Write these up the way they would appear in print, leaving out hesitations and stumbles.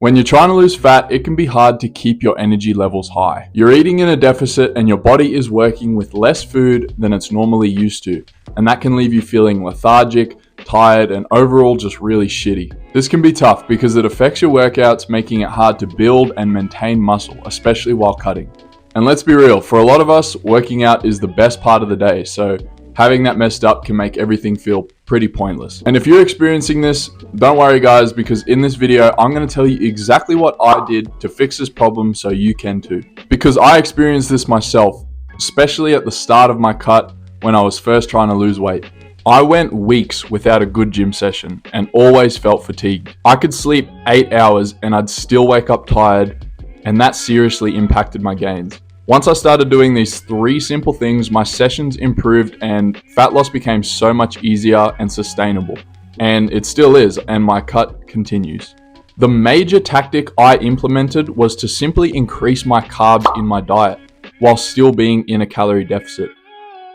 When you're trying to lose fat, it can be hard to keep your energy levels high. You're eating in a deficit and your body is working with less food than it's normally used to, and that can leave you feeling lethargic, tired, and overall just really shitty. This can be tough because it affects your workouts, making it hard to build and maintain muscle, especially while cutting. And let's be real, for a lot of us, working out is the best part of the day, so having that messed up can make everything feel pretty pointless. And if you're experiencing this, don't worry guys, because in this video, I'm going to tell you exactly what I did to fix this problem so you can too. Because I experienced this myself, especially at the start of my cut when I was first trying to lose weight. I went weeks without a good gym session and always felt fatigued. I could sleep 8 hours and I'd still wake up tired, and that seriously impacted my gains. Once I started doing these 3 simple things, my sessions improved and fat loss became so much easier and sustainable. And it still is, and my cut continues. The major tactic I implemented was to simply increase my carbs in my diet while still being in a calorie deficit.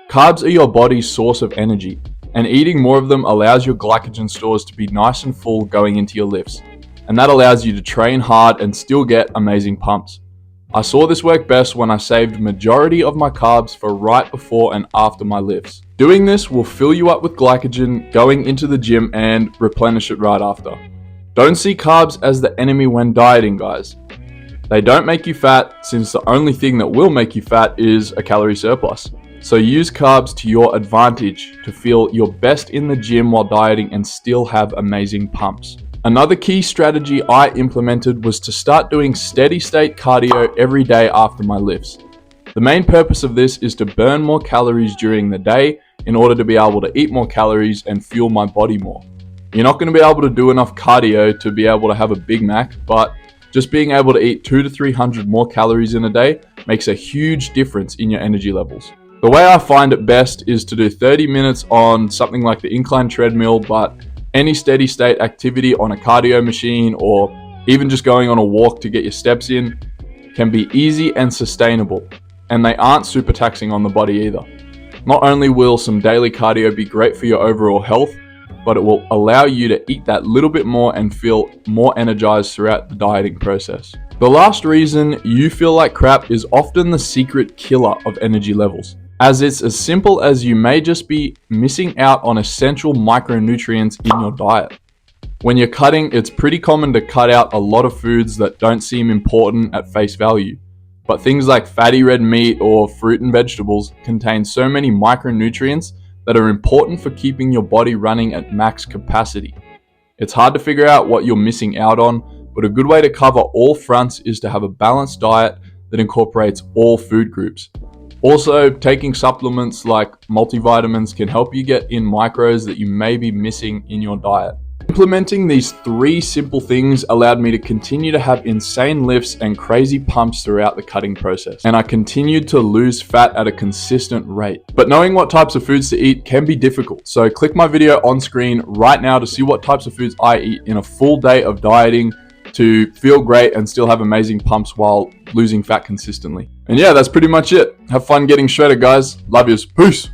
Carbs are your body's source of energy, and eating more of them allows your glycogen stores to be nice and full going into your lifts. And that allows you to train hard and still get amazing pumps. I saw this work best when I saved majority of my carbs for right before and after my lifts. Doing this will fill you up with glycogen going into the gym and replenish it right after. Don't see carbs as the enemy when dieting, guys. They don't make you fat, since the only thing that will make you fat is a calorie surplus. So use carbs to your advantage to feel your best in the gym while dieting and still have amazing pumps. Another key strategy I implemented was to start doing steady state cardio every day after my lifts. The main purpose of this is to burn more calories during the day in order to be able to eat more calories and fuel my body more. You're not going to be able to do enough cardio to be able to have a Big Mac, but just being able to eat 200 to 300 more calories in a day makes a huge difference in your energy levels. The way I find it best is to do 30 minutes on something like the incline treadmill, but any steady state activity on a cardio machine or even just going on a walk to get your steps in can be easy and sustainable, and they aren't super taxing on the body either. Not only will some daily cardio be great for your overall health, but it will allow you to eat that little bit more and feel more energized throughout the dieting process. The last reason you feel like crap is often the secret killer of energy levels, as it's as simple as you may just be missing out on essential micronutrients in your diet. When you're cutting, it's pretty common to cut out a lot of foods that don't seem important at face value, but things like fatty red meat or fruit and vegetables contain so many micronutrients that are important for keeping your body running at max capacity. It's hard to figure out what you're missing out on, but a good way to cover all fronts is to have a balanced diet that incorporates all food groups. Also, taking supplements like multivitamins can help you get in micros that you may be missing in your diet. Implementing these 3 simple things allowed me to continue to have insane lifts and crazy pumps throughout the cutting process, and I continued to lose fat at a consistent rate. But knowing what types of foods to eat can be difficult, so click my video on screen right now to see what types of foods I eat in a full day of dieting to feel great and still have amazing pumps while losing fat consistently. And yeah, that's pretty much it. Have fun getting shredded, guys. Love yous. Peace.